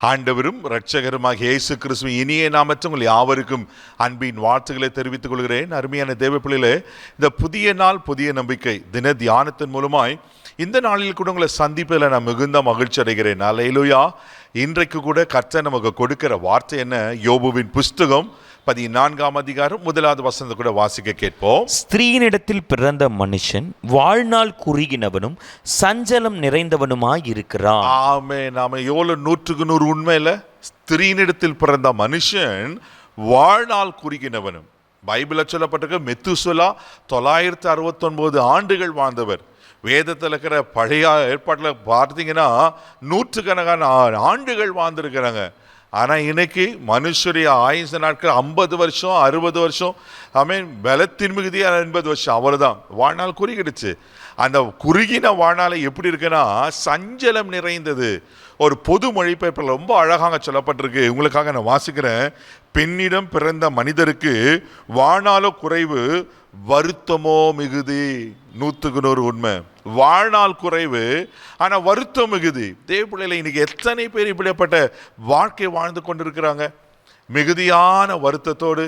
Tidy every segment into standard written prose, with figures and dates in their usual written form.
ஆண்டவரும் இரட்சகருமாகிய இயேசு கிறிஸ்துவின் இனிய நாமத்தில் உங்கள் யாவருக்கும் அன்பின் வாழ்த்துக்களை தெரிவித்துக் கொள்கிறேன். அருமையான தேவ பிள்ளைகளே, இந்த புதிய நாள் புதிய நம்பிக்கை தின தியானத்தின் மூலமாய் இந்த நாளில் கூட உங்களை சந்திப்பதில் நான் மிகுந்த மகிழ்ச்சி அடைகிறேன். அல்லேலூயா. இன்றைக்கு கூட கர்த்தர் நமக்கு கொடுக்கிற வார்த்தை என்ன? யோபுவின் புஸ்தகம் 14ஆம் அதிகாரம் 1வது வசனத்தை கூட வாசிக்க கேட்போம். ஸ்திரீயினிடத்தில் பிறந்த மனுஷன் வாழ்நாள் குறுகினவனும் சஞ்சலம் நிறைந்தவனுமாய் இருக்கிறான். ஆமென். நாம எவ்வளவு 100% உண்மையில ஸ்திரீயினிடத்தில் பிறந்த மனுஷன் வாழ்நாள் குறுகினவனும். பைபிள்ல சொல்லப்பட்டிருக்க மெத்துசலா 969 ஆண்டுகள் வாழ்ந்தவர். வேதத்தில் இருக்கிற பழைய ஏற்பாட்டில் பார்த்தீங்கன்னா நூற்றுக்கணக்கான ஆண்டுகள் வாழ்ந்திருக்கிறாங்க. ஆனால் இன்னைக்கு மனுஷருடைய ஆயுச நாட்கள் 50 வருஷம் 60 வருஷம். பலத்தின் மிகுதியாக 80 வருஷம், அவ்வளோதான். வாழ்நாள் குறுகிடுச்சு. அந்த குறுகின வாழ்நாளை எப்படி இருக்குன்னா சஞ்சலம் நிறைந்தது. ஒரு பொது மொழிபெயர்ப்பில் ரொம்ப அழகாக சொல்லப்பட்டிருக்கு. உங்களுக்காக நான் வாசிக்கிறேன். பெண்ணிடம் பிறந்த மனிதருக்கு வாழ்நாளோ குறைவு, வருத்தமோ மிகுதி. 100% உண்மை. வாழ்நாள் குறைவு, ஆனா வருத்தம் மிகுதி. தேவ பிள்ளைகளை இன்னைக்கு எத்தனை பேர் இப்படிப்பட்ட வாழ்க்கை வாழ்ந்து கொண்டிருக்கிறாங்க? மிகுதியான வருத்தத்தோடு,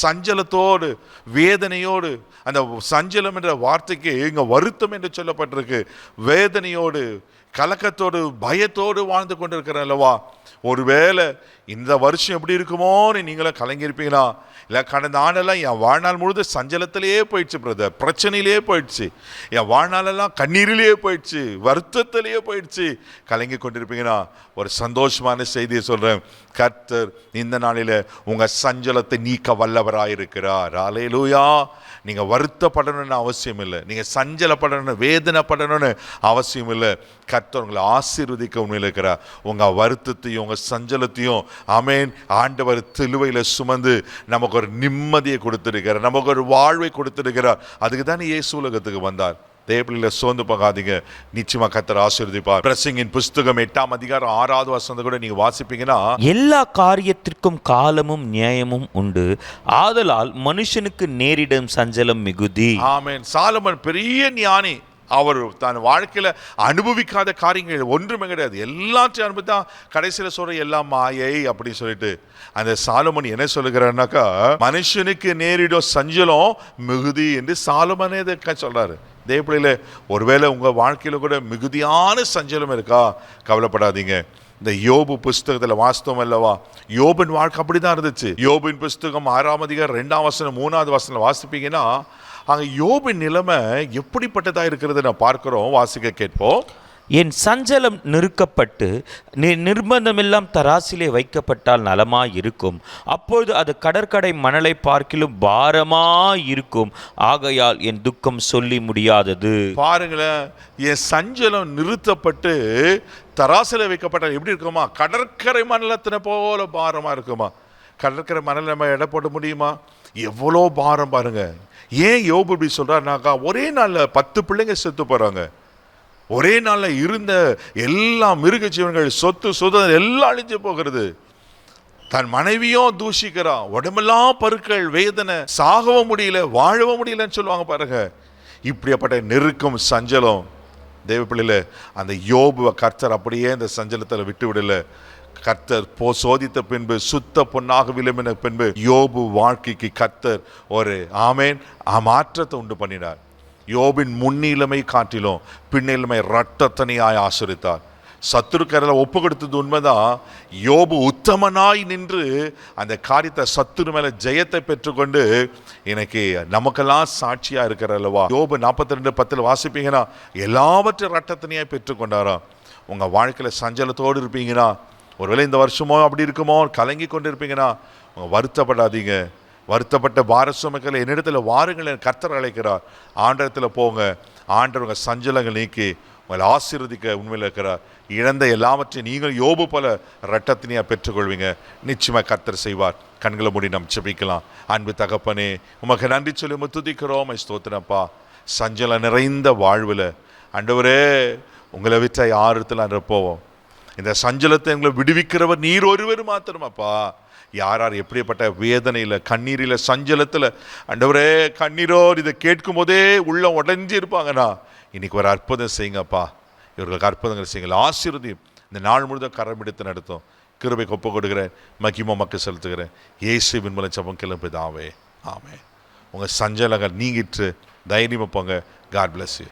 சஞ்சலத்தோடு, வேதனையோடு. அந்த சஞ்சலம் என்ற வார்த்தைக்கு இங்க வருத்தம் என்று சொல்லப்பட்டிருக்கு. வேதனையோடு, கலக்கத்தோடு, பயத்தோடு வாழ்ந்து கொண்டிருக்கிறேன் அல்லவா? ஒருவேளை இந்த வருஷம் எப்படி இருக்குமோன்னு நீங்களும் கலங்கியிருப்பீங்களா? இல்லை, கடந்த ஆண்டெல்லாம் என் வாழ்நாள் முழுது சஞ்சலத்திலேயே போயிடுச்சு பிரதர், பிரச்சனையிலேயே போயிடுச்சு, என் வாழ்நாளெல்லாம் கண்ணீரிலேயே போயிடுச்சு, வருத்தத்திலேயே போயிடுச்சு, கலங்கி கொண்டிருப்பீங்கன்னா ஒரு சந்தோஷமான செய்தியை சொல்கிறேன். கர்த்தர் இந்த நாளில் உங்கள் சஞ்சலத்தை நீக்க வல்லவராயிருக்கிறார். அல்லேலூயா. நீங்கள் வருத்தப்படணும்னு அவசியம் இல்லை, நீங்கள் சஞ்சலப்படணும்னு வேதனைப்படணும்னு அவசியம் இல்லை. கர்த்தர் உங்களை ஆசீர்வதிக்க உண்மையில் இருக்கிறார். உங்கள் வருத்தத்தையும் உங்கள் சஞ்சலத்தையும் ஆண்டவர் சிலுவையில் சுமந்து நமக்கு ஒரு நிம்மதியை கொடுத்திருக்கிறார், நமக்கு ஒரு வாழ்வை கொடுத்திருக்கிறார். அதுக்கு தானே இயேசு உலகத்துக்கு வந்தார். தேவப்பிள்ளையில சோர்ந்து போகாதீங்க, நிச்சயமா கர்த்தர் ஆசீர்வதிப்பார். பிரசங்கின் புஸ்தகம் 8ஆம் அதிகாரம் 6வது வசனத்தை கூட நீங்க வாசிப்பீங்கன்னா, எல்லா காரியத்திற்கும் காலமும் நியாயமும் உண்டு, ஆதலால் மனுஷனுக்கு நேரிடும் சஞ்சலம் மிகுதி. ஆமென். சாலமன் பெரிய ஞானி. அவர் தன் வாழ்க்கையில அனுபவிக்காத காரியங்கள் ஒன்றுமே கிடையாது, எல்லாத்தையும் அனுபவித்தா. கடைசியில் சொல்ற எல்லாம் மாயை அப்படின்னு சொல்லிட்டு அந்த சாலமன் என்ன சொல்லுகிறாருனாக்கா, மனுஷனுக்கு நேரிடும் சஞ்சலம் மிகுதி என்று சாலமனே சொல்றாரு. தேவப்பிள்ளையில ஒருவேளை உங்க வாழ்க்கையில கூட மிகுதியான சஞ்சலம் இருக்கா? கவலைப்படாதீங்க. இந்த யோபு புஸ்தகத்துல வாஸ்தவம் அல்லவா, யோபின் வாழ்க்கை அப்படிதான் இருந்துச்சு. யோபின் புஸ்தகம் 6ஆம் அதிகாரம் 2ஆம் வசனம் 3வது வசனம் வாசிப்பீங்கன்னா, அங்க யோபின் நிலைமை எப்படிப்பட்டதா இருக்கிறது நான் பார்க்கிறோம். வாசிக்க கேட்போம். என் சஞ்சலம் நிறுக்கப்பட்டு நிர்பந்தமெல்லாம் தராசிலே வைக்கப்பட்டால் நலமாய் இருக்கும், அப்பொழுது அது கடற்கரை மணலை பார்க்கிலும் பாரமாய் இருக்கும், ஆகையால் என் துக்கம் சொல்லி முடியாதது. பாருங்களேன், என் சஞ்சலம் நிறுத்தப்பட்டு தராசில வைக்கப்பட்டால் எப்படி இருக்குமா? கடற்கரை மணலத்தின போல பாரமா இருக்குமா? கடற்கரை மணல் நம்ம எடை போட முடியுமா? எவ்வளோ பாரம் பாருங்க. ஏன் யோபு இப்படி சொல்றாருனாக்கா, ஒரே நாள்ல 10 பிள்ளைங்க செத்து போறாங்க. ஒரே நாளில் இருந்த எல்லா மிருக ஜீவன்கள், சொத்து சுதந்திரம் எல்லாம் அழிஞ்சு போகிறது. தன் மனைவியும் தூஷிக்கிறான், உடம்பெல்லாம் பருக்கள், வேதனை, சாகவும் முடியல, வாழவும் முடியலன்னு சொல்லுவாங்க பாருங்க. இப்படியாப்பட்ட நெருக்கம், சஞ்சலம். தேவ பிள்ளையில அந்த யோபுவை கர்த்தர் அப்படியே இந்த சஞ்சலத்தில் விட்டு விடல. கர்த்தர் சோதித்த பின்பு சுத்த பொன்னாக விளம்பின பின்பு யோபு வாழ்க்கைக்கு கர்த்தர் ஒரு மாற்றத்தை உண்டு பண்ணினார். யோபின் முன்னிலைமை காட்டிலும் பின்னிலைமை இரட்டத்தனையாய் ஆசரித்தார். சத்துருக்கரை ஒப்பு கொடுத்தது உண்மைதான். யோபு உத்தமனாய் நின்று அந்த காரியத்தை சத்துரு மேல ஜெயத்தை பெற்றுக்கொண்டு இன்னைக்கு நமக்கெல்லாம் சாட்சியா இருக்கிற அல்லவா. யோபு 42:10 வாசிப்பீங்கன்னா, எல்லாவற்றையும் இரட்டத்தனையாய் பெற்றுக்கொண்டாராம். உங்க வாழ்க்கையில சஞ்சலத்தோடு இருப்பீங்கன்னா, ஒருவேளை இந்த வருஷமோ அப்படி இருக்குமோ கலங்கி கொண்டு இருப்பீங்கன்னா, வருத்தப்படாதீங்க. வருத்தப்பட்ட பாரசுமைகளை என்னிடத்துல வாருங்கள், கர்த்தர் அழைக்கிறார். ஆண்டவரத்தில் போங்க. ஆண்டவங்க சஞ்சலங்கள் நீக்கி உங்களை ஆசீர்வதிக்க உண்மையில் இருக்கிறார். இழந்த எல்லாவற்றையும் நீங்கள் யோபு போல இரட்டத்தினியா பெற்றுக்கொள்வீங்க. நிச்சயமாக கர்த்தர் செய்வார். கண்களை மூடி நாம் ஜெபிக்கலாம். அன்பு தகப்பனே, உமக்கு நன்றி சொல்லி துதிக்கிறோம், ஸ்தோத்திரப்பா. சஞ்சலம் நிறைந்த வாழ்வில் ஆண்டவரே, உங்களை விட்ட யாருத்தில் அன்று போவோம். இந்த சஞ்சலத்தை எங்களை விடுவிக்கிறவர் நீர் ஒருவர் மாத்திரமாப்பா. யார் யார் எப்படிப்பட்ட வேதனையில், கண்ணீரில், சஞ்சலத்தில் ஆண்டவரே, கண்ணீரோடு இதை கேட்கும் போதே உள்ள உடஞ்சி இருப்பாங்கண்ணா, இன்னைக்கு ஒரு அற்புதம் செய்யுங்கப்பா. இவர்களுக்கு அற்புதங்கள் செய்யுங்கள். ஆசீர்வதியும் இந்த நாள் முழுதும் கரம் எடுத்து நடத்தும். கிருபை ஒப்பு கொடுக்கிறேன், மகிமை மக்கள் செலுத்துகிறேன். இயேசுவின் மூலம் ஜெபம் கேளும் பிதாவே, ஆமென். உங்கள் சஞ்சலங்கள் நீங்கிட்டு தைரியமாக போங்க. God bless you.